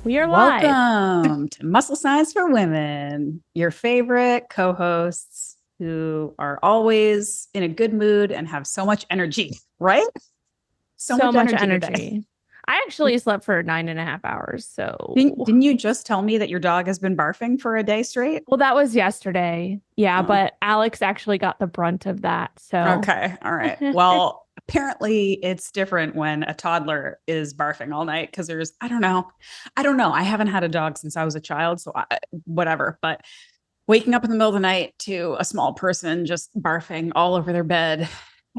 We are live. Welcome to Muscle Science for Women, your favorite co hosts who are always in a good mood and have so much energy, right? So So much much energy today. energy. I actually slept for 9.5 hours. So, Didn't you just tell me that your dog has been barfing for a day straight? well, that was yesterday. Yeah, Oh, but Alex actually got the brunt of that. So, okay. All right. Well, apparently it's different when a toddler is barfing all night because I don't know. I don't know. I haven't had a dog since I was a child. So, whatever. But waking up in the middle of the night to a small person just barfing all over their bed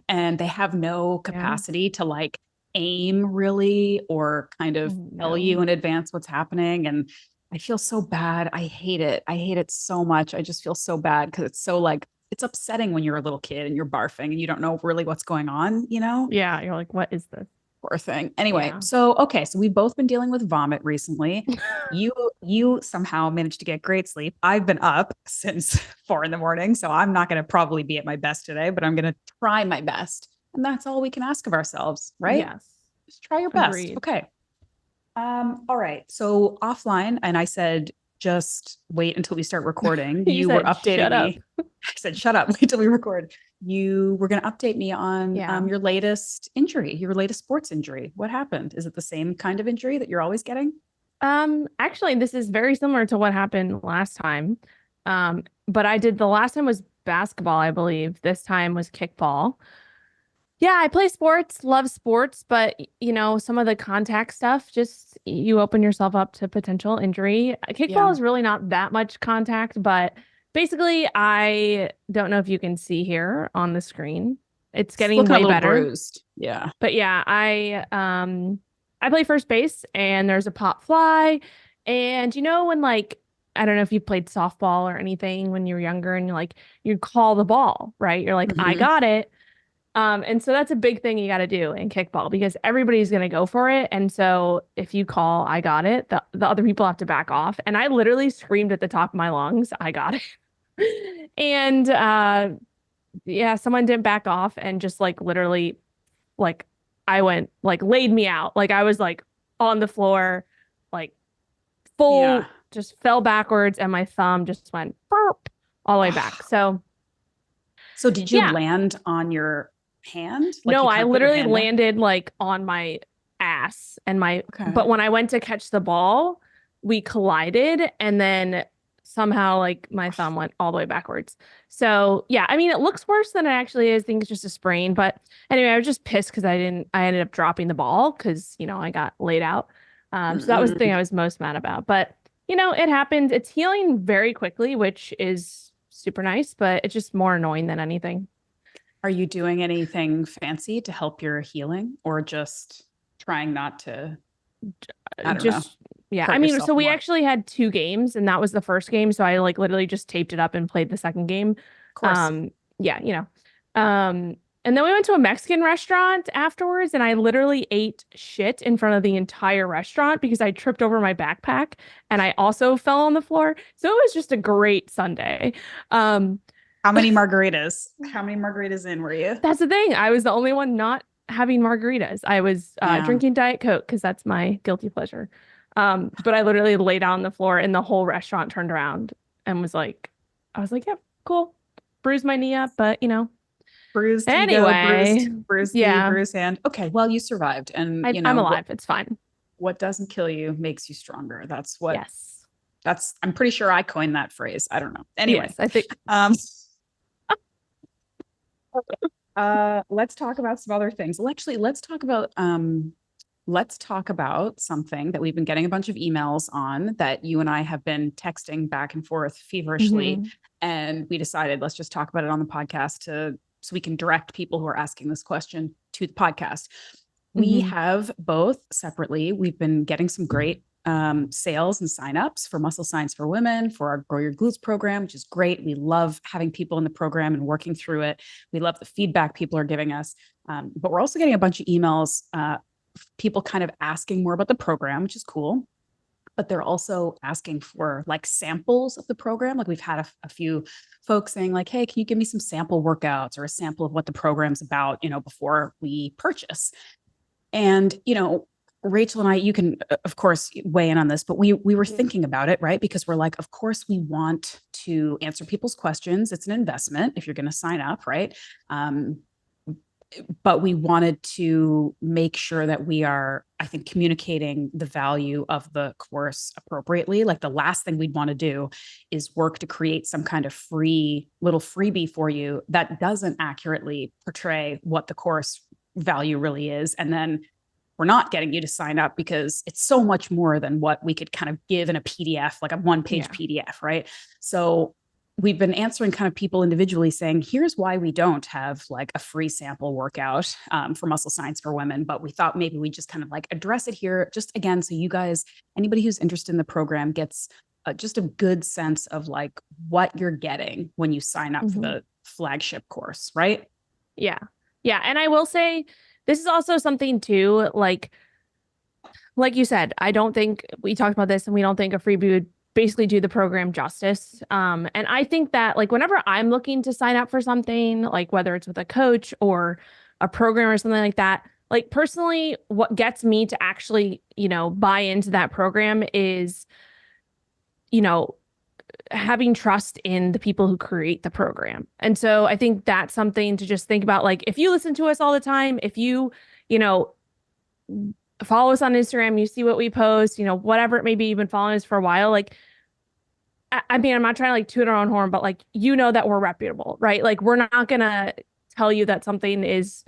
and they have no yeah. capacity to like aim really or kind of Oh, tell you no. in advance what's happening. And I feel so bad. I hate it. I hate it so much. I just feel so bad because it's so like it's upsetting when you're a little kid and you're barfing and you don't know really what's going on, you know? Yeah. You're like, what is this? Poor thing. Anyway, Yeah. so okay, so we've both been dealing with vomit recently. You somehow managed to get great sleep. I've been up since 4 in the morning, so I'm not going to probably be at my best today, but I'm going to try my best, and that's all we can ask of ourselves, right? Yes. Just try your best. Agreed. Okay. All right. So offline, and I said just wait until we start recording. You You were said, updating shut up. me. I said, shut up, wait till we record. You were going to update me on Yeah. your latest injury, your latest sports injury. What happened? Is it the same kind of injury that you're always getting? Actually, this is very similar to what happened last time. But I did the last time was basketball, I believe. This time was kickball. Yeah, I play sports, love sports, but some of the contact stuff, just you open yourself up to potential injury. Kickball Yeah. is really not that much contact, but basically, I don't know if you can see here on the screen. It's It's getting looking a way little better. bruised. Yeah. But yeah, I play first base and there's a pop fly. And when like I don't know if you played softball or anything when you were younger and you'd call the ball, right? You're like, I Mhm. got it. And so that's a big thing you got to do in kickball because everybody's going to go for it. And so if you call, I got it, the other people have to back off. And I literally screamed at the top of my lungs, I got it. And yeah, someone didn't back off and just like literally, like, I went, like, laid me out. Like, I was like on the floor, like, Yeah. just fell backwards. And my thumb just went burp all the way back. So, So did you yeah. land on your hand? Like No, you I kind of put your literally hand down? landed like on my ass and Okay. but when I went to catch the ball, we collided and then somehow like my thumb went all the way backwards. So yeah, I mean, it looks worse than it actually is. I think it's just a sprain. But anyway, I was just pissed because I ended up dropping the ball because, I got laid out. So that was the thing Mm. I was most mad about. But, it happened. It's healing very quickly, which is super nice, but it's just more annoying than anything. Are you doing anything fancy to help your healing or just trying not to, I don't know, Just yeah, I hurt mean, yourself so we more? actually had two games and that was the first game, so I like literally just taped it up and played the second game. Of course. Yeah, and then we went to a Mexican restaurant afterwards and I literally ate shit in front of the entire restaurant because I tripped over my backpack and I also fell on the floor. So it was just a great Sunday. Um How many margaritas? How many margaritas in were you? that's the thing. I was the only one not having margaritas. I was Yeah. drinking Diet Coke because that's my guilty pleasure. But I literally lay down on the floor and the whole restaurant turned around and I was like, yep, cool. Bruised my knee up, but Bruised ego, anyway, bruised knee, yeah, bruised hand. Okay, well, you survived. And I'm alive. It's fine. what doesn't kill you makes you stronger. Yes. I'm pretty sure I coined that phrase. I don't know. Anyway, Yes. I think um, let's talk about some other things. Well, actually, let's talk about something that we've been getting a bunch of emails on that you and I have been texting back and forth feverishly. mhm. And we decided let's just talk about it on the podcast so we can direct people who are asking this question to the podcast. We Mhm. have both separately, we've been getting some great sales and signups for Muscle Science for Women for our Grow Your Glutes program, which is great. We love having people in the program and working through it. We love the feedback people are giving us. But we're also getting a bunch of emails, people kind of asking more about the program, which is cool. But they're also asking for like samples of the program. Like we've had a few folks saying like, hey, can you give me some sample workouts or a sample of what the program's about, before we purchase? And, Rachel and I, you can of course weigh in on this, but we were thinking about it, right? Because we're like, of course we want to answer people's questions. It's an investment if you're going to sign up, right? But we wanted to make sure that we are, I think, communicating the value of the course appropriately. Like the last thing we'd want to do is work to create some kind of free little freebie for you that doesn't accurately portray what the course value really is. And then we're not getting you to sign up because it's so much more than what we could kind of give in a PDF, like a one-page PDF, right? So we've been answering kind of people individually saying, here's why we don't have like a free sample workout for muscle science for women. But we thought maybe we just kind of like address it here, just again, so you guys, anybody who's interested in the program gets just a good sense of like what you're getting when you sign up for the flagship course, right? Yeah. Yeah. And I will say, this is also something too, like you said, I don't think we talked about this and we don't think a freebie would basically do the program justice. And I think that like whenever I'm looking to sign up for something, like whether it's with a coach or a program or something like that, like personally, what gets me to actually, buy into that program is, having trust in the people who create the program. And so I think that's something to just think about. Like if you listen to us all the time, if you, follow us on Instagram, you see what we post, whatever it may be, you've been following us for a while. Like, I mean, I'm not trying to like toot our own horn, but like, that we're reputable, right? Like we're not going to tell you that something is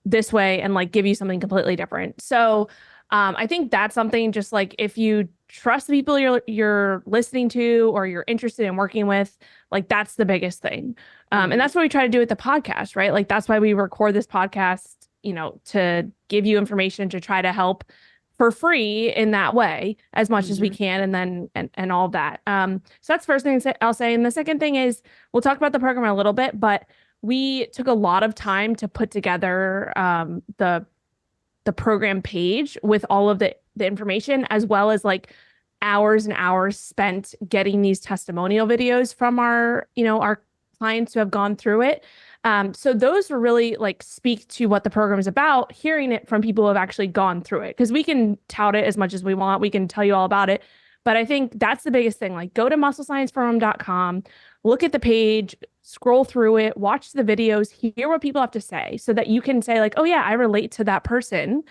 this way and like give you something completely different. So I think that's something just like if you trust the people you're listening to or you're interested in working with, like that's the biggest thing. And that's what we try to do with the podcast, right? Like that's why we record this podcast, to give you information to try to help for free in that way as much as we can. And then, and all of that. So that's the first thing I'll say. And the second thing is we'll talk about the program a little bit, but we took a lot of time to put together the program page with all of the information, as well as like hours and hours spent getting these testimonial videos from our clients who have gone through it. So those were really like speak to what the program is about, hearing it from people who have actually gone through it. Because we can tout it as much as we want. We can tell you all about it. But I think that's the biggest thing. Like go to musclescienceforum.com, look at the page, scroll through it, watch the videos, hear what people have to say so that you can say like, oh yeah, I relate to that person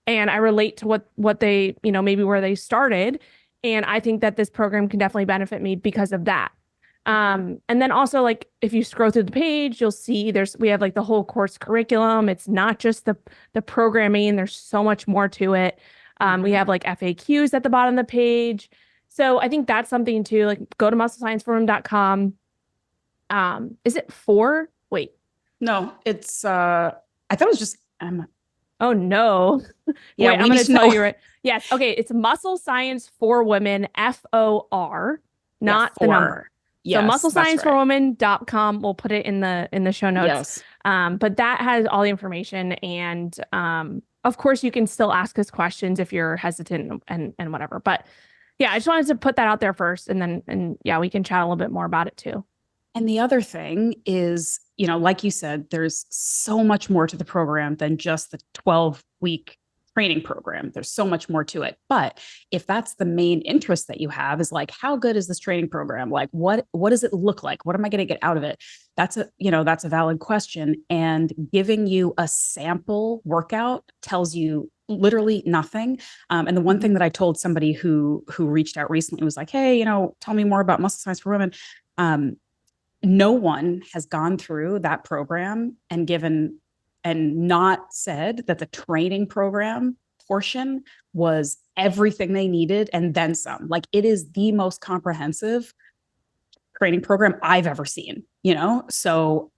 and I relate to what they, maybe where they started. And I think that this program can definitely benefit me because of that. And then also like if you scroll through the page, you'll see we have like the whole course curriculum. It's not just the programming. There's so much more to it. We have like FAQs at the bottom of the page. So I think that's something too, like go to musclescienceforum.com. Is it 4? Wait. No, it's I thought it was just oh no. Yeah, wait, I'm going to tell you right. Yes. Okay. It's Muscle Science for Women, FOR, not the number. Yes, so musclescienceforwomen.com. We'll put it in the show notes. Yes. But that has all the information. And of course you can still ask us questions if you're hesitant and whatever. But yeah, I just wanted to put that out there first. And yeah, we can chat a little bit more about it too. And the other thing is, like you said, there's so much more to the program than just the 12-week training program. There's so much more to it. But if that's the main interest that you have is like, how good is this training program? Like, what does it look like? What am I going to get out of it? That's a valid question. And giving you a sample workout tells you literally nothing. And the one thing that I told somebody who reached out recently was like, hey, tell me more about Muscle Science for Women. No one has gone through that program and not said that the training program portion was everything they needed and then some. Like it is the most comprehensive training program I've ever seen, So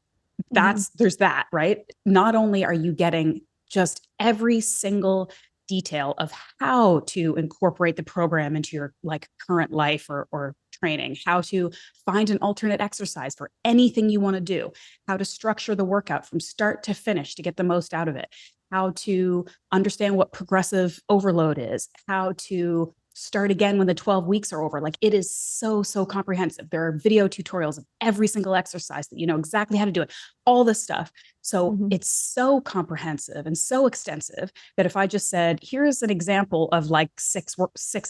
there's that, right? Not only are you getting just every single detail of how to incorporate the program into your like current life or training, how to find an alternate exercise for anything you want to do, how to structure the workout from start to finish to get the most out of it, how to understand what progressive overload is, how to start again when the 12 weeks are over. Like it is so, so comprehensive. There are video tutorials of every single exercise that you know exactly how to do it, all this stuff. So Mhm. it's so comprehensive and so extensive that if I just said, here's an example of like six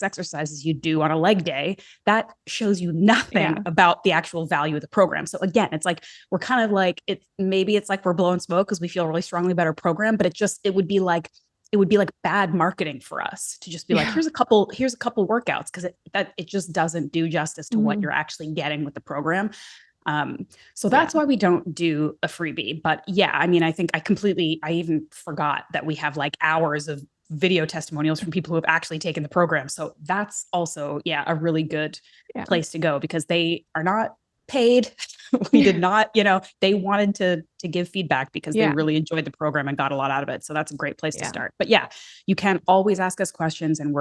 exercises you do on a leg day, that shows you nothing Yeah. about the actual value of the program. So again, it's like we're kind of like maybe it's like we're blowing smoke because we feel really strongly about our program, but it would be like bad marketing for us to just be like, Yeah. here's a couple workouts, because it just doesn't do justice to what Mhm. you're actually getting with the program. So Yeah. that's why we don't do a freebie. But yeah, I mean, I think I even forgot that we have like hours of video testimonials from people who have actually taken the program. So that's also, yeah, a really good Yeah. place to go because they are not paid. We did not, they wanted to give feedback because they Yeah. really enjoyed the program and got a lot out of it. So that's a great place to Yeah. start. But yeah, you can always ask us questions, and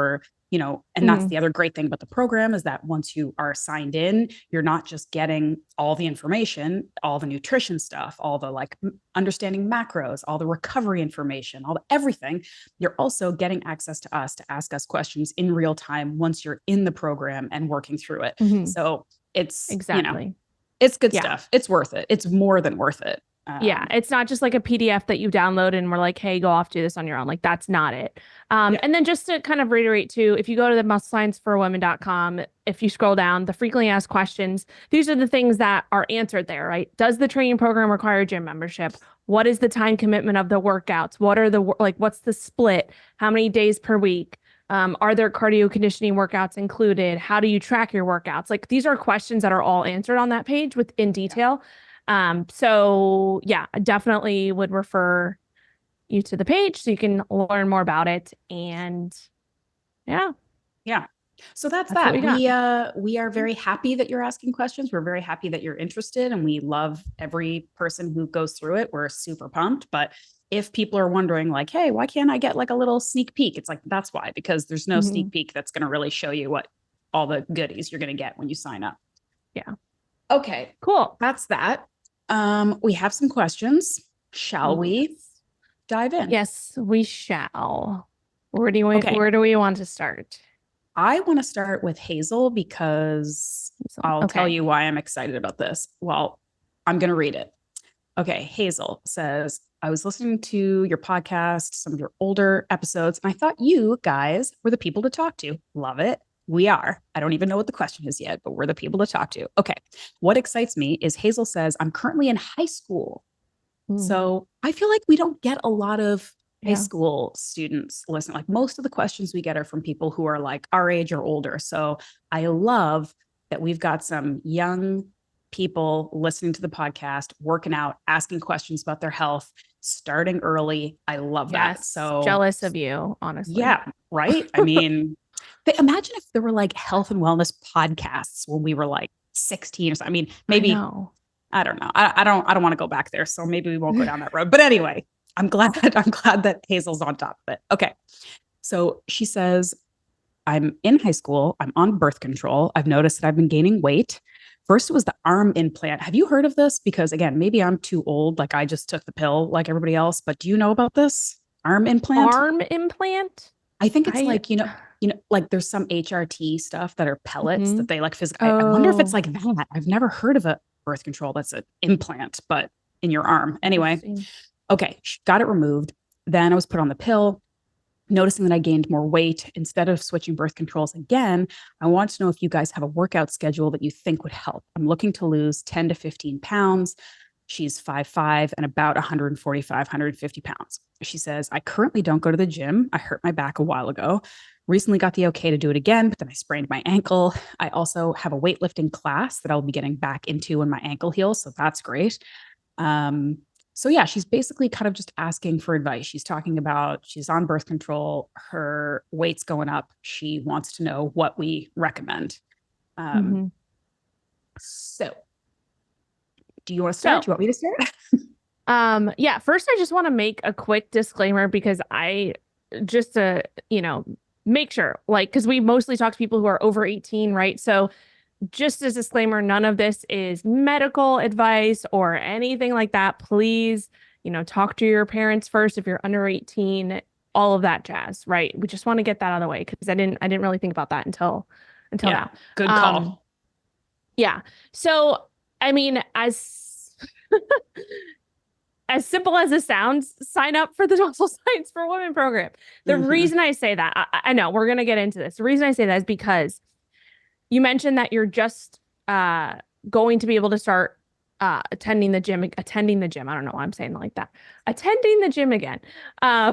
and that's Mhm. the other great thing about the program is that once you are signed in, you're not just getting all the information, all the nutrition stuff, all the like understanding macros, all the recovery information, all the everything. You're also getting access to us to ask us questions in real time once you're in the program and working through it. Mhm. So Exactly. it's good Yeah. stuff. It's worth it. It's more than worth it. Yeah, it's not just like a PDF that you download and we're like, hey, go off, do this on your own. Like that's not it. Yeah. And then just to kind of reiterate too, if you go to the musclescienceforwomen.com, if you scroll down, the frequently asked questions, these are the things that are answered there, right? Does the training program require gym membership? What is the time commitment of the workouts? What are what's the split? How many days per week? Are there cardio conditioning workouts included? How do you track your workouts? Like these are questions that are all answered on that page in detail. So yeah, I definitely would refer you to the page so you can learn more about it. And yeah, Yeah. So that's that's what we that. got. We are very happy that you're asking questions. We're very happy that you're interested, and we love every person who goes through it. We're super pumped. But if people are wondering, like, hey, why can't I get like a little sneak peek? It's like that's why, because there's no Mhm. sneak peek that's going to really show you what all the goodies you're going to get when you sign up. Yeah. Okay, Cool. that's that. We have some questions. Shall we Yes. dive in? Yes, we shall. Okay. Where do we want to start? I want to start with Hazel because I'll tell Okay. you why I'm excited about this. Well, I'm going to read it. Okay. Hazel says, I was listening to your podcast, some of your older episodes, and I thought you guys were the people to talk to. Love it. We are. I don't even know what the question is yet, but we're the people to talk to. Okay. What excites me is Hazel says, I'm currently in high school. Mm, So I feel like we don't get a lot of high yeah. school students listen. Like most of the questions we get are from people who are like our age or older. So I love that we've got some young people listening to the podcast, working out, asking questions about their health, starting early. I love that. Yes. So Jealous of you, honestly. yeah, right. I mean, imagine if there were like health and wellness podcasts when we were like 16 or something. I mean, I maybe know. I don't know. I don't want to go back there. So maybe we won't go down that road. But anyway, I'm glad that Hazel's on top of it. Okay. So she says, I'm in high school. I'm on birth control. I've noticed that I've been gaining weight. First, it was the arm implant. Have you heard of this? Because again, maybe I'm too old. Like I just took the pill like everybody else. But do you know about this arm implant? Arm implant? I think it's I like, like there's some HRT stuff that are pellets Mhm. that they like physically. I wonder if it's Oh, like that. I've never heard of a birth control that's an implant, but in your arm. Anyway, interesting. okay, got it removed. Then I was put on the pill, noticing that I gained more weight. Instead of switching birth controls again, I want to know if you guys have a workout schedule that you think would help. I'm looking to lose 10 to 15 pounds. She's 5'5" and about 145, 150 pounds. She says, I currently don't go to the gym. I hurt my back a while ago. Recently got the okay to do it again, but then I sprained my ankle. I also have a weightlifting class that I'll be getting back into when my ankle heals. So that's great. Um, so yeah, she's basically kind of just asking for advice. She's talking about she's on birth control, her weight's going up. She wants to know what we recommend. Um, Mhm. so do you want to start? So, Do you want me to start? yeah, first I just want to make a quick disclaimer because I just to, make sure, like, because we mostly talk to people who are over 18, right? So just as a disclaimer, none of this is medical advice or anything like that. Please, talk to your parents first if you're under 18. all of that jazz, right? We just want to get that out of the way because I didn't really think about that until Yeah, now. good Um, call. yeah. So, I mean, as simple as it sounds, sign up for the Muscle Science for Women program. The Hmm. reason I say that, I know we're gonna get into this. The reason I say that is because you mentioned that you're just uh going to be able to start attending the gym. I don't know why I'm saying it like that. Attending the gym again. Uh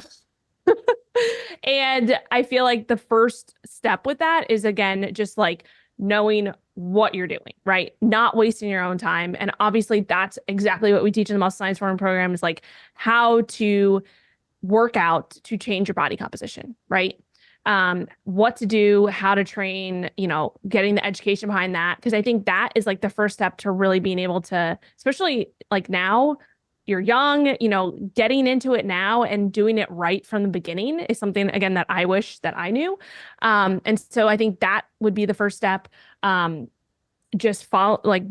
And I feel like the first step with that is again just like knowing what you're doing, right? Not wasting your own time. And obviously that's exactly what we teach in the muscle science forum program is like how to work out to change your body composition, right? What to do, how to train, getting the education behind that. Cause I think that is like the first step to really being able to, especially like now, you're young, getting into it now and doing it right from the beginning is something, again, that I wish that I knew. And so I think that would be the first step. Just follow, like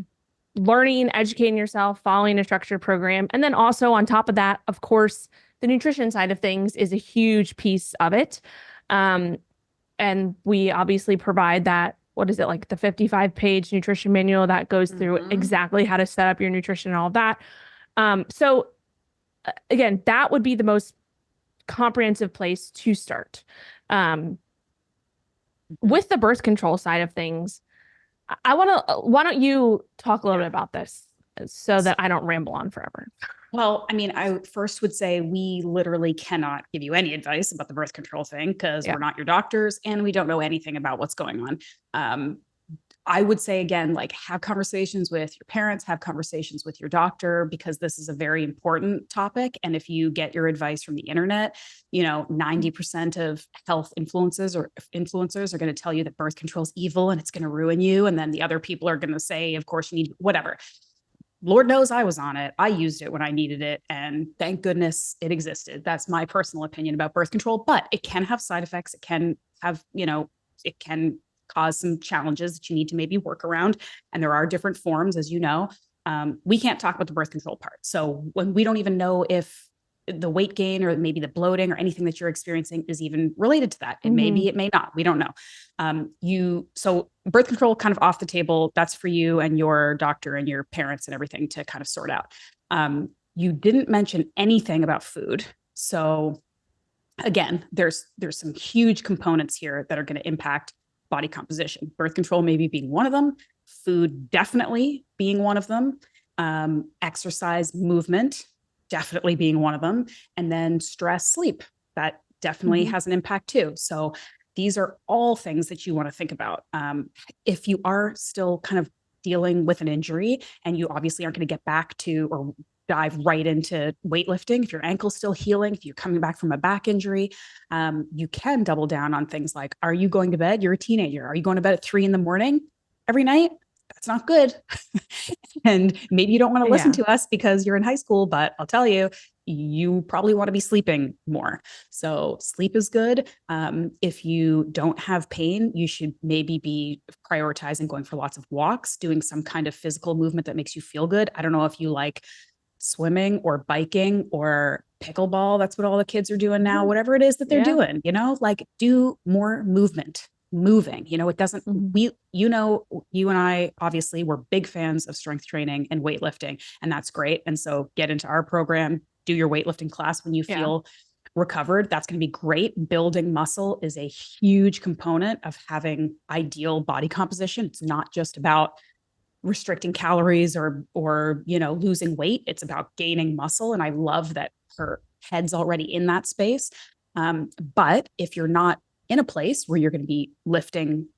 learning, educating yourself, following a structured program. And then also on top of that, of course, the nutrition side of things is a huge piece of it. Um, and we obviously provide that, what is it, like the 55-page nutrition manual that goes through Hmm. exactly how to set up your nutrition and all of that. So again, that would be the most comprehensive place to start. Um, Hmm. with the birth control side of things, I want to, why don't you talk a little bit Yeah. about this so that I don't ramble on forever? Well, I mean, I first would say we literally cannot give you any advice about the birth control thing because Yeah. we're not your doctors and we don't know anything about what's going on. Um, I would say again, like have conversations with your parents, have conversations with your doctor, because this is a very important topic. And if you get your advice from the internet, 90% of health influencers are going to tell you that birth control is evil and it's going to ruin you. And then the other people are going to say, of course, you need whatever. Lord knows I was on it. I used it when I needed it. And thank goodness it existed. That's my personal opinion about birth control, but it can have side effects. It can have, it can cause some challenges that you need to maybe work around. And there are different forms, as you know. We can't talk about the birth control part. So when we don't even know if the weight gain or maybe the bloating or anything that you're experiencing is even related to that. It may Mm-hmm. be, it may not. We don't know. So birth control kind of off the table. That's for you and your doctor and your parents and everything to kind of sort out. You didn't mention anything about food. So again, there's some huge components here that are going to impact body composition. Birth control maybe being one of them, food definitely being one of them, exercise, movement definitely being one of them, and then stress, sleep that definitely Mm-hmm. has an impact too. So these are all things that you want to think about. If you are still kind of dealing with an injury and you obviously aren't going to get back to or dive right into weightlifting. If your ankle's still healing, if you're coming back from a back injury, you can double down on things like, are you going to bed? You're a teenager. Are you going to bed at 3 a.m. every night? That's not good. And maybe you don't want to listen Yeah. to us because you're in high school, but I'll tell you, you probably want to be sleeping more. So sleep is good. If you don't have pain, you should maybe be prioritizing going for lots of walks, doing some kind of physical movement that makes you feel good. I don't know if you like swimming or biking or pickleball. That's what all the kids are doing now, Mhm. whatever it is that they're Yeah. doing, like do more movement, moving. It doesn't, Mm-hmm. you and I, obviously, we're big fans of strength training and weightlifting, and that's great. And so get into our program, do your weightlifting class when you Yeah. feel recovered. That's going to be great. Building muscle is a huge component of having ideal body composition. It's not just about restricting calories or losing weight. It's about gaining muscle, and I love that her head's already in that space. But if you're not in a place where you're going to be lifting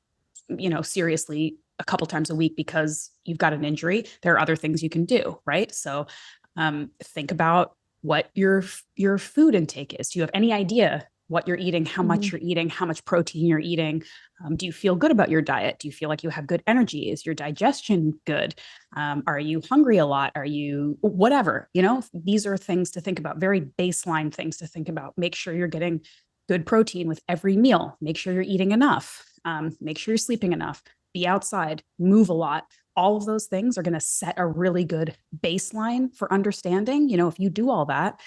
seriously a couple times a week because you've got an injury, there are other things you can do, right? So think about what your food intake is. Do you have any idea what you're eating, how Mm-hmm. much you're eating, how much protein you're eating? Do you feel good about your diet? Do you feel like you have good energy? Is your digestion good? Are you hungry a lot? Are you whatever? These are things to think about, very baseline things to think about. Make sure you're getting good protein with every meal. Make sure you're eating enough. Make sure you're sleeping enough. Be outside, move a lot. All of those things are going to set a really good baseline for understanding. If you do all that,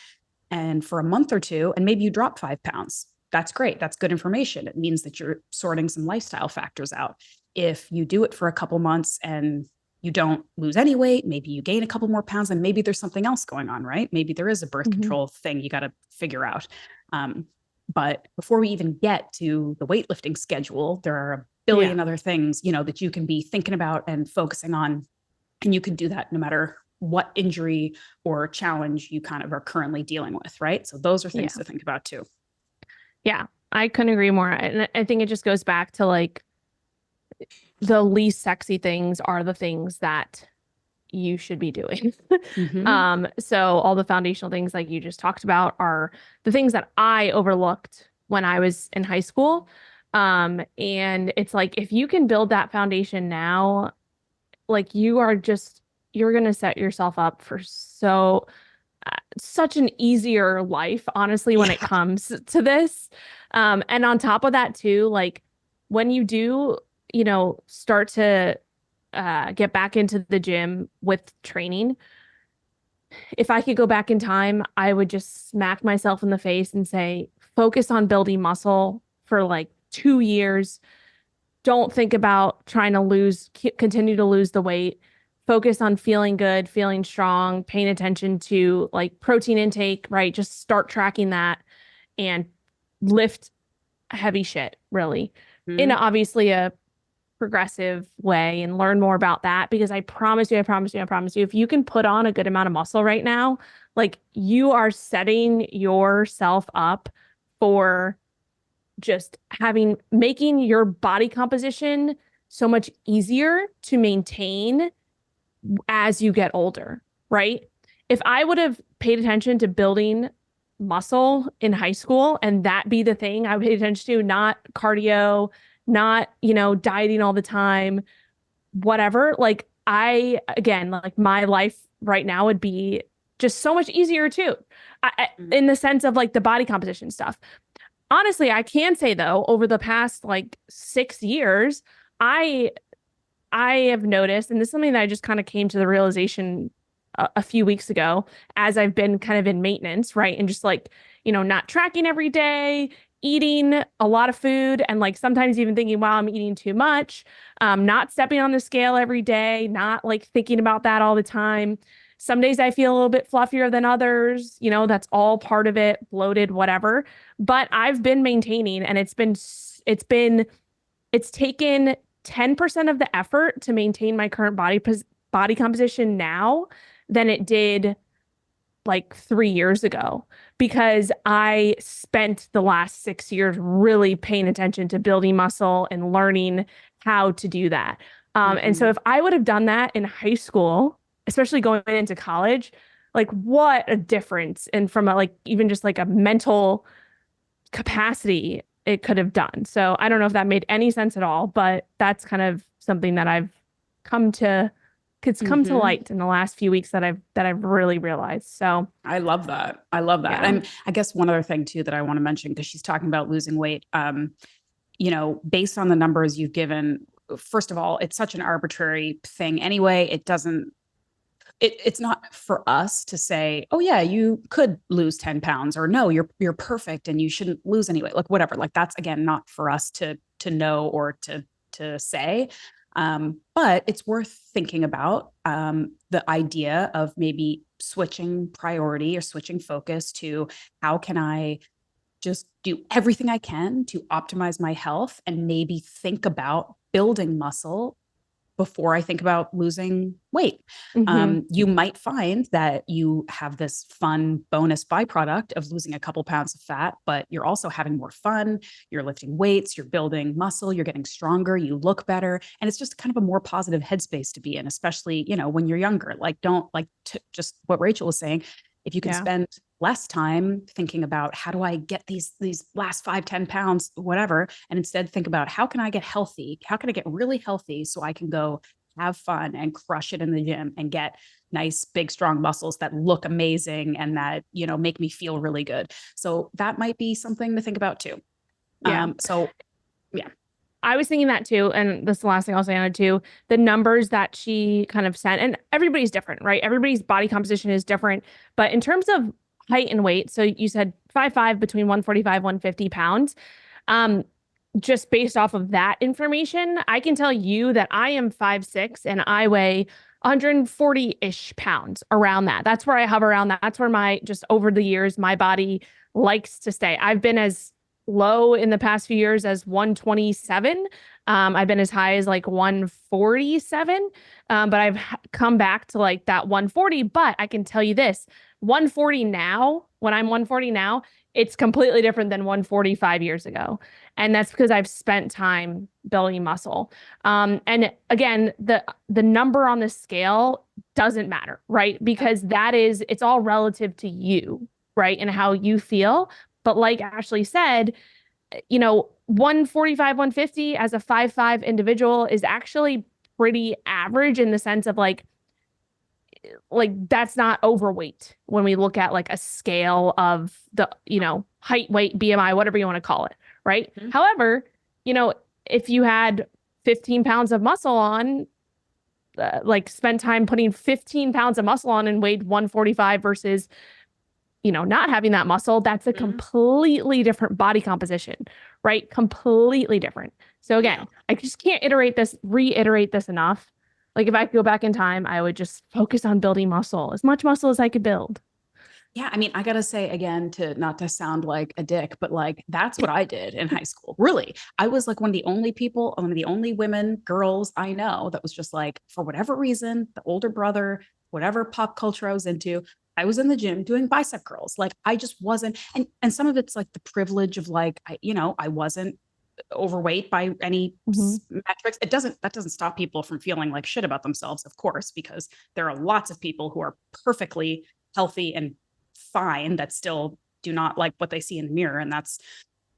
and for a month or two, and maybe you drop 5 pounds. That's great. That's good information. It means that you're sorting some lifestyle factors out. If you do it for a couple months and you don't lose any weight, maybe you gain a couple more pounds, and maybe there's something else going on, right? Maybe there is a birth Mhm. control thing you got to figure out. But before we even get to the weightlifting schedule, there are a Yeah. billion other things, that you can be thinking about and focusing on. And you can do that no matter what injury or challenge you kind of are currently dealing with, right? So those are things Yeah. to think about too. Yeah. I couldn't agree more. And I think it just goes back to like the least sexy things are the things that you should be doing. Mm-hmm. So all the foundational things like you just talked about are the things that I overlooked when I was in high school. And it's like if you can build that foundation now, like you're gonna set yourself up for such an easier life, honestly, when it Yeah. comes to this. And on top of that too, like when you do, start to get back into the gym with training, if I could go back in time, I would just smack myself in the face and say, focus on building muscle for like 2 years. Don't think about trying to continue to lose the weight. Focus on feeling good, feeling strong, paying attention to like protein intake, right? Just start tracking that and lift heavy shit, really. In Mm-hmm. obviously a progressive way and learn more about that because I promise you, I promise you, I promise you, if you can put on a good amount of muscle right now, like you are setting yourself up for just making your body composition so much easier to maintain as you get older, right? If I would have paid attention to building muscle in high school and that be the thing I would pay attention to, not cardio, not, dieting all the time, whatever, like again, like my life right now would be just so much easier too. In the sense of like the body composition stuff. Honestly, I can say though, over the past like 6 years, I I have noticed, and this is something that I just kind of came to the realization a few weeks ago as I've been kind of in maintenance, right? And just like, not tracking every day, eating a lot of food, and like sometimes even thinking, wow, I'm eating too much, not stepping on the scale every day, not like thinking about that all the time. Some days I feel a little bit fluffier than others, that's all part of it, bloated, whatever. But I've been maintaining and it's taken 10% of the effort to maintain my current body composition now than it did like 3 years ago because I spent the last 6 years really paying attention to building muscle and learning how to do that. And so Mm-hmm. if I would have done that in high school, especially going into college, like what a difference. And from like even just like a mental capacity it could have done. So I don't know if that made any sense at all, but that's kind of something that come to it's come to Mm-hmm. light in the last few weeks that I've really realized. So I love that. I love that. yeah. And I guess one other thing too that I want to mention, because she's talking about losing weight, based on the numbers you've given, first of all, it's such an arbitrary thing anyway. It's not for us to say, oh yeah, you could lose 10 pounds, or no, you're perfect and you shouldn't lose any weight. Like whatever. Like that's again not for us to know or to say. But it's worth thinking about the idea of maybe switching priority or switching focus to how can I just do everything I can to optimize my health and maybe think about building muscle before I think about losing weight. Hmm. You might find that you have this fun bonus byproduct of losing a couple pounds of fat, but you're also having more fun. You're lifting weights, you're building muscle, you're getting stronger, you look better. And it's just kind of a more positive headspace to be in, especially, when you're younger. Like, don't like just what Rachel was saying. If you can Yeah. spend less time thinking about how do I get these last 5, 10 pounds, whatever, and instead think about how can I get healthy? How can I get really healthy so I can go have fun and crush it in the gym and get nice, big, strong muscles that look amazing and that, make me feel really good. So that might be something to think about too. Yeah. So yeah. I was thinking that too. And this is the last thing I'll say on it too. The numbers that she kind of sent, and everybody's different, right? Everybody's body composition is different. But in terms of height and weight. So you said 5'5", between 145, 150 pounds. Um, just based off of that information, I can tell you that I am 5'6" and I weigh 140-ish pounds, around that. That's where I hover around. That's where just over the years, my body likes to stay. I've been as low in the past few years as 127. I've been as high as like 147. But I've come back to like that 140. But I can tell you this, 140 now, when I'm 140 now, it's completely different than 145 years ago. And that's because I've spent time building muscle. And again, the number on the scale doesn't matter, right? Because it's all relative to you, right? And how you feel. But like Ashley said, 145, 150 as a 5'5" individual is actually pretty average, in the sense of like that's not overweight when we look at like a scale of the, height, weight, BMI, whatever you want to call it, right? Mhm. However, if you had 15 pounds of muscle on, like spend time putting 15 pounds of muscle on and weighed 145 versus, not having that muscle, that's a completely different body composition, right? Completely different. So again, I just can't reiterate this enough. Like if I could go back in time, I would just focus on building muscle, as much muscle as I could build. Yeah, I mean, I gotta say again, to not to sound like a dick, but like that's what I did in high school. Really, I was like one of the only people, one of the only women, girls I know that was just like, for whatever reason, the older brother, whatever pop culture I was into, I was in the gym doing bicep curls. Like I just wasn't, and some of it's like the privilege of like, I wasn't overweight by any metrics. That doesn't stop people from feeling like shit about themselves, of course, because there are lots of people who are perfectly healthy and fine that still do not like what they see in the mirror. And that's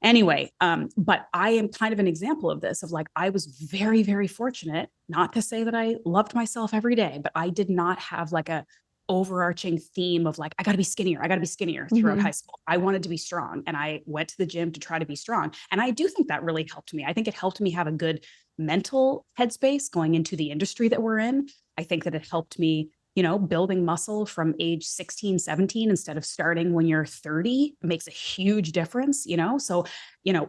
anyway. But I am kind of an example of this, of like, I was very, very fortunate, not to say that I loved myself every day, but I did not have like a overarching theme of like, I gotta be skinnier. I gotta be skinnier throughout high school. I wanted to be strong and I went to the gym to try to be strong. And I do think that really helped me. I think it helped me have a good mental headspace going into the industry that we're in. I think that it helped me, building muscle from age 16, 17, instead of starting when you're 30 makes a huge difference, So,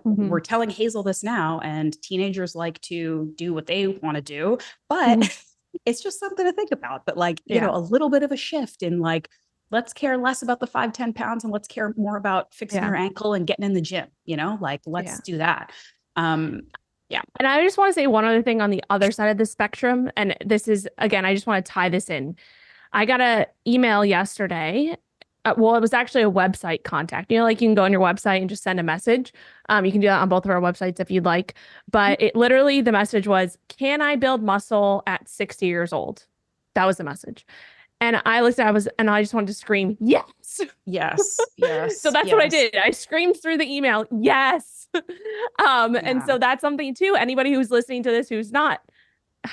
we're telling Hazel this now, and teenagers like to do what they want to do, but it's just something to think about. But like, a little bit of a shift in like, let's care less about the 5-10 pounds and let's care more about fixing your ankle and getting in the gym, like, let's do that. Yeah. And I just want to say one other thing on the other side of the spectrum. And this is, again, I just want to tie this in. I got an email yesterday. Well, it was actually a website contact. Like you can go on your website and just send a message. You can do that on both of our websites if you'd like. But it literally, the message was, can I build muscle at 60 years old? That was the message. And I listened, and I just wanted to scream, yes. Yes. Yes. So that's what I did. I screamed through the email, yes. And so that's something too. Anybody who's listening to this, who's not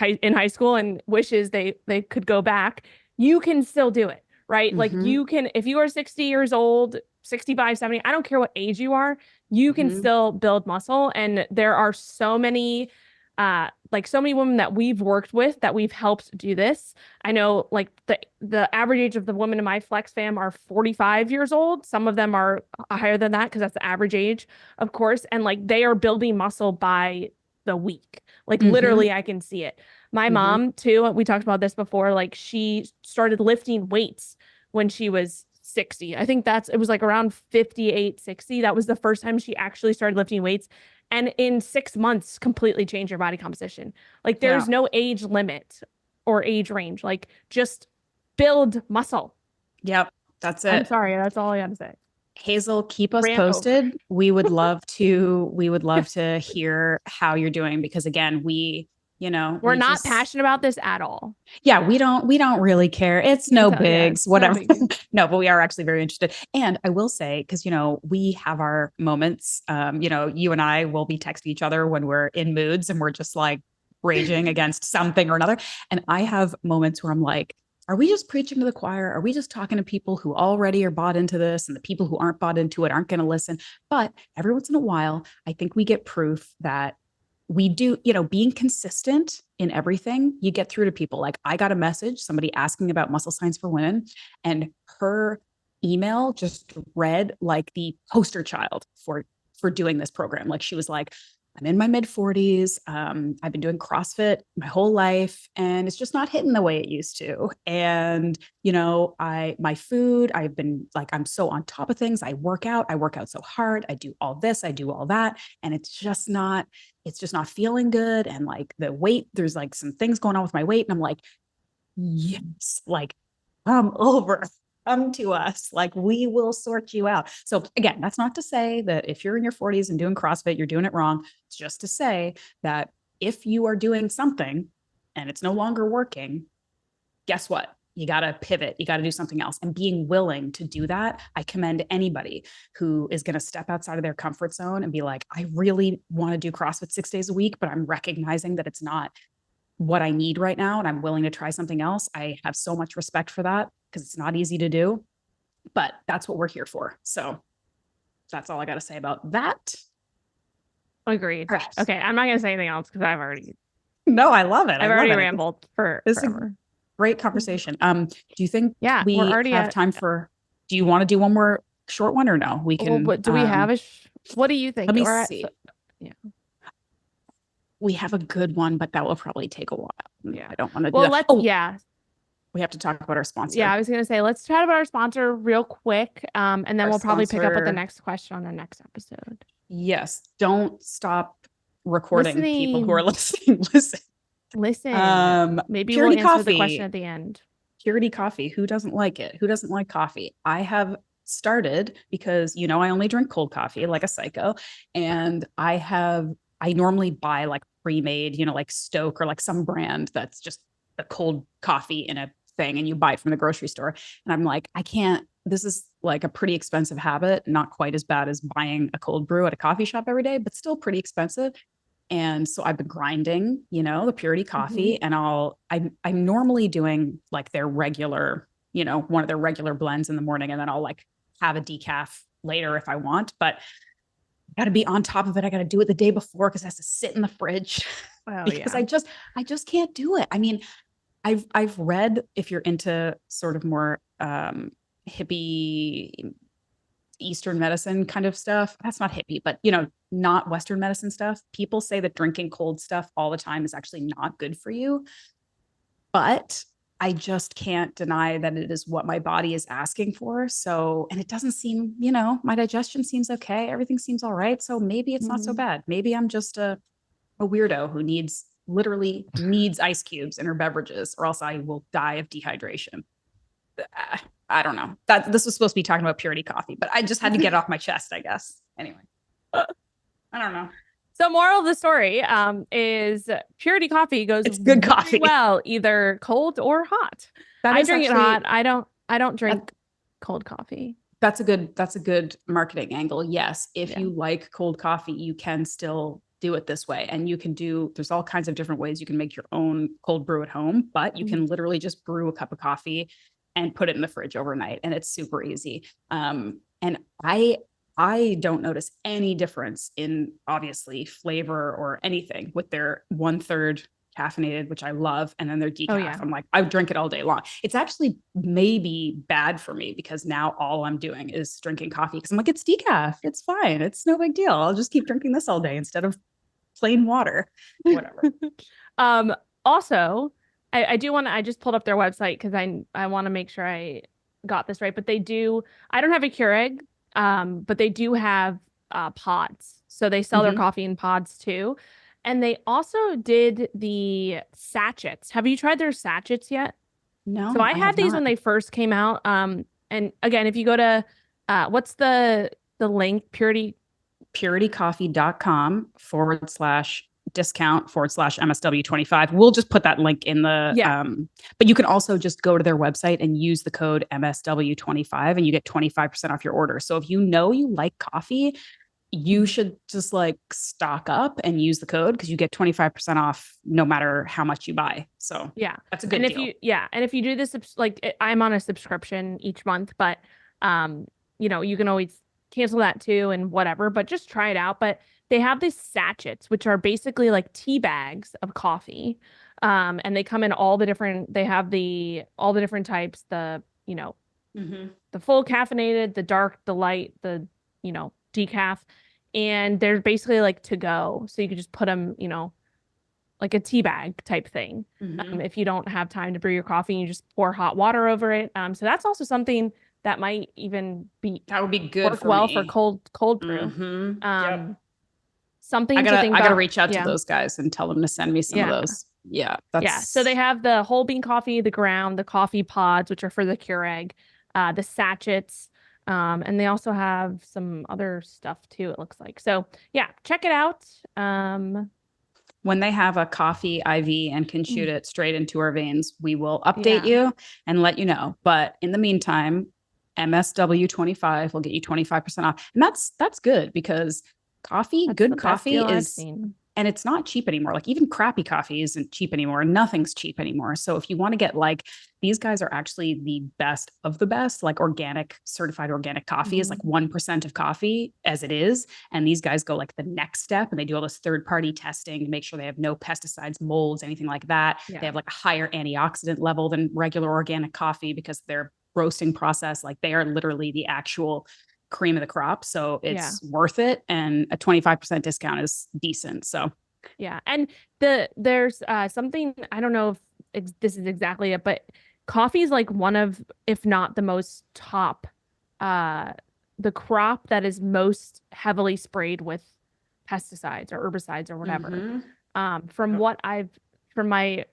in high school and wishes they could go back, you can still do it, right? Like you can, if you are 60 years old, 65, 70, I don't care what age you are, you can still build muscle. And there are so many women that we've worked with that we've helped do this. I know like the average age of the women in my Flex fam are 45 years old. Some of them are higher than that because that's the average age, of course. And like they are building muscle by the week. Like literally I can see it. My mom too, we talked about this before, like she started lifting weights when she was 60. I think it was like around 58, 60. That was the first time she actually started lifting weights. And in 6 months, completely changed her body composition. Like there's no age limit or age range. Like just build muscle. Yep. That's it. I'm sorry. That's all I got to say. Hazel, keep us posted. We would love to hear how you're doing, because again, we're not passionate about this at all. Yeah, we don't really care. It's no bigs, whatever. No, big no, but we are actually very interested. And I will say, because we have our moments, you and I will be texting each other when we're in moods and we're just like raging against something or another. And I have moments where I'm like, are we just preaching to the choir? Are we just talking to people who already are bought into this, and the people who aren't bought into it aren't going to listen? But every once in a while, I think we get proof that we do, being consistent in everything, you get through to people. Like I got a message, somebody asking about muscle science for women, and her email just read like the poster child for doing this program. Like she was like, I'm in my mid 40s. I've been doing CrossFit my whole life and it's just not hitting the way it used to. And, my food, I've been like, I'm so on top of things. I work out so hard. I do all this, I do all that. And it's just not feeling good. And like the weight, there's like some things going on with my weight. And I'm like, yes, like come over, come to us. Like we will sort you out. So again, that's not to say that if you're in your 40s and doing CrossFit, you're doing it wrong. It's just to say that if you are doing something and it's no longer working, guess what? You got to pivot. You got to do something else. And being willing to do that, I commend anybody who is going to step outside of their comfort zone and be like, I really want to do CrossFit 6 days a week, but I'm recognizing that it's not what I need right now and I'm willing to try something else. I have so much respect for that because it's not easy to do, but that's what we're here for. So that's all I got to say about that. Agreed. All right. Okay, I'm not gonna say anything else because No, I love it. I've already rambled for This is forever. great conversation. Do you think Yeah, we we're already have at. time for, do you want to do one more short one or no? We Well, can, but do we have what do you think? let me We're see. yeah. We have a good one, but that will probably take a while. Yeah. I don't want to do Well, that. yeah. We have to talk about our sponsor. Yeah, I was gonna say let's chat about our sponsor real quick. And then Our we'll probably pick up with the sponsor- next question on the next episode. Yes. Don't stop recording, people who are Listening. listening. Listen. Maybe we'll Purity answer the coffee. question at the end. Purity coffee. Who doesn't like it? Who doesn't like coffee? I have started because, I only drink cold coffee like a psycho. And I normally buy like pre-made, like Stoke or like some brand that's just a cold coffee in a thing and you buy it from the grocery store. And I'm like, I can't, this is like a pretty expensive habit, not quite as bad as buying a cold brew at a coffee shop every day, but still pretty expensive. And so I've been grinding, the Purity coffee, and I'm normally doing like their regular, one of their regular blends in the morning, and then I'll like have a decaf later if I want, but I got to be on top of it. I got to do it the day before because it has to sit in the fridge because yeah. I just can't do it. I mean, I've read, if you're into sort of more hippie Eastern medicine kind of stuff. That's not hippie, but not Western medicine stuff. People say that drinking cold stuff all the time is actually not good for you. But I just can't deny that it is what my body is asking for. So, and it doesn't seem, my digestion seems okay. Everything seems all right. So maybe it's not so bad. Maybe I'm just a weirdo who literally needs ice cubes in her beverages, or else I will die of dehydration. I don't know that this was supposed to be talking about Purity coffee, but I just had to get it off my chest, I guess. Anyway, I don't know. So moral of the story is Purity coffee goes It's good coffee. well, either cold or hot. I drink it hot. I don't drink cold coffee. That's a good marketing angle. Yes. If you like cold coffee, you can still do it this way. And there's all kinds of different ways you can make your own cold brew at home, but you can literally just brew a cup of coffee and put it in the fridge overnight. And it's super easy. And I don't notice any difference in obviously flavor or anything with their 1/3 caffeinated, which I love. And then their decaf. Oh, yeah. I'm like, I would drink it all day long. It's actually maybe bad for me because now all I'm doing is drinking coffee because I'm like, it's decaf. It's fine. It's no big deal. I'll just keep drinking this all day instead of plain water, whatever. Also, I just pulled up their website because I want to make sure I got this right, but I don't have a Keurig, but they do have pods. So they sell their coffee in pods too. And they also did the sachets. Have you tried their sachets yet? No. So I had these when they first came out. And again, if you go to what's the link? puritycoffee.com/discount/MSW25. We'll just put that link in the but you can also just go to their website and use the code MSW25 and you get 25% off your order. So if you like coffee, you should just like stock up and use the code because you get 25% off no matter how much you buy. So yeah, that's a good deal. And if you do this, I'm on a subscription each month, but you can always cancel that too and whatever, but just try it out. But they have these sachets, which are basically like tea bags of coffee. And they come in all the different types, the full caffeinated, the dark, the light, the, decaf. And they're basically like to go. So you could just put them, like a tea bag type thing. If you don't have time to brew your coffee, you just pour hot water over it. So that's also something that might even that would be good work for well me. for cold brew. Yep. Something to think I gotta about. reach out to those guys and tell them to send me some of those. Yeah, So they have the whole bean coffee, the ground, the coffee pods, which are for the Keurig, the sachets, and they also have some other stuff too, it looks like. So yeah, check it out. When they have a coffee IV and can shoot it straight into our veins, we will update you and let you know. But in the meantime, MSW 25 will get you 25% off. And that's good because good coffee is, and it's not cheap anymore. Like even crappy coffee isn't cheap anymore. Nothing's cheap anymore. So if you want to get like, these guys are actually the best of the best, like certified organic coffee is like 1% of coffee as it is. And these guys go like the next step and they do all this third party testing to make sure they have no pesticides, molds, anything like that. Yeah. They have like a higher antioxidant level than regular organic coffee because their roasting process, like they are literally the actual cream of the crop. So it's worth it. And a 25% discount is decent. So yeah. And there's something, I don't know if this is exactly it, but coffee is like one of, if not the most top, the crop that is most heavily sprayed with pesticides or herbicides or whatever. From my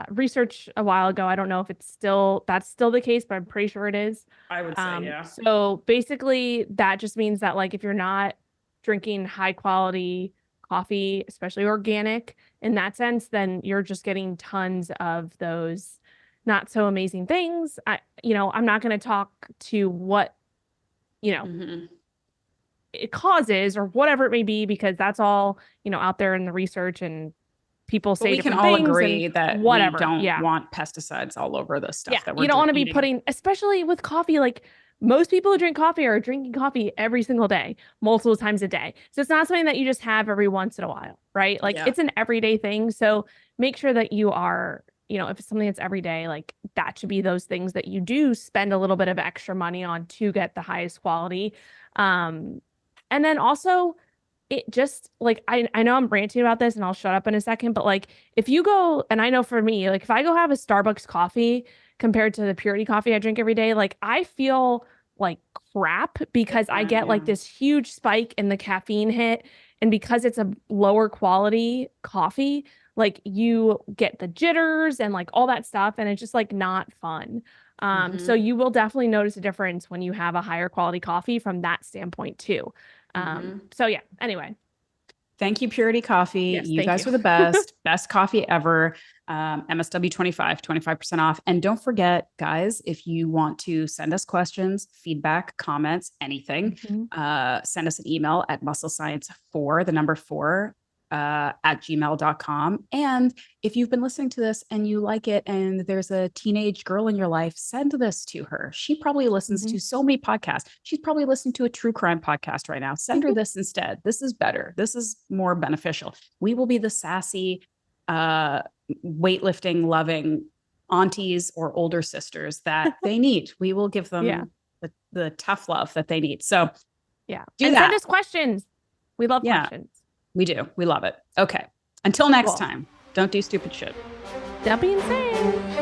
research a while ago, I don't know if that's still the case, but I'm pretty sure it is. I would say, yeah. So basically that just means that like if you're not drinking high quality coffee, especially organic in that sense, then you're just getting tons of those not so amazing things. I'm not going to talk to what, it causes or whatever it may be, because that's all, out there in the research and people say we can different all things agree that whatever. We don't want pesticides all over the stuff that we're you don't want to be eating. putting, especially with coffee, like most people who drink coffee are drinking coffee every single day, multiple times a day. So it's not something that you just have every once in a while, right? Like it's an everyday thing. So make sure that you are, if it's something that's every day, like that should be those things that you do spend a little bit of extra money on to get the highest quality. And then also it just like, I know I'm ranting about this and I'll shut up in a second, but like if you go, and I know for me, like if I go have a Starbucks coffee compared to the purity coffee I drink every day, like I feel like crap because I get like this huge spike in the caffeine hit. And because it's a lower quality coffee, like you get the jitters and like all that stuff. And it's just like not fun. So you will definitely notice a difference when you have a higher quality coffee from that standpoint too. So yeah, anyway. Thank you, Purity Coffee. Yes, you guys are the best coffee ever. MSW 25% off. And don't forget, guys, if you want to send us questions, feedback, comments, anything, send us an email at musclescience4, the number 4, at gmail.com. And if you've been listening to this and you like it and there's a teenage girl in your life, send this to her. She probably listens to so many podcasts. She's probably listening to a true crime podcast right now. Send her this instead. This is better. This is more beneficial. We will be the sassy, weightlifting loving aunties or older sisters that they need. We will give them the tough love that they need. So send us questions. We love questions. We do. We love it. Okay. Until next time, don't do stupid shit. Don't be insane.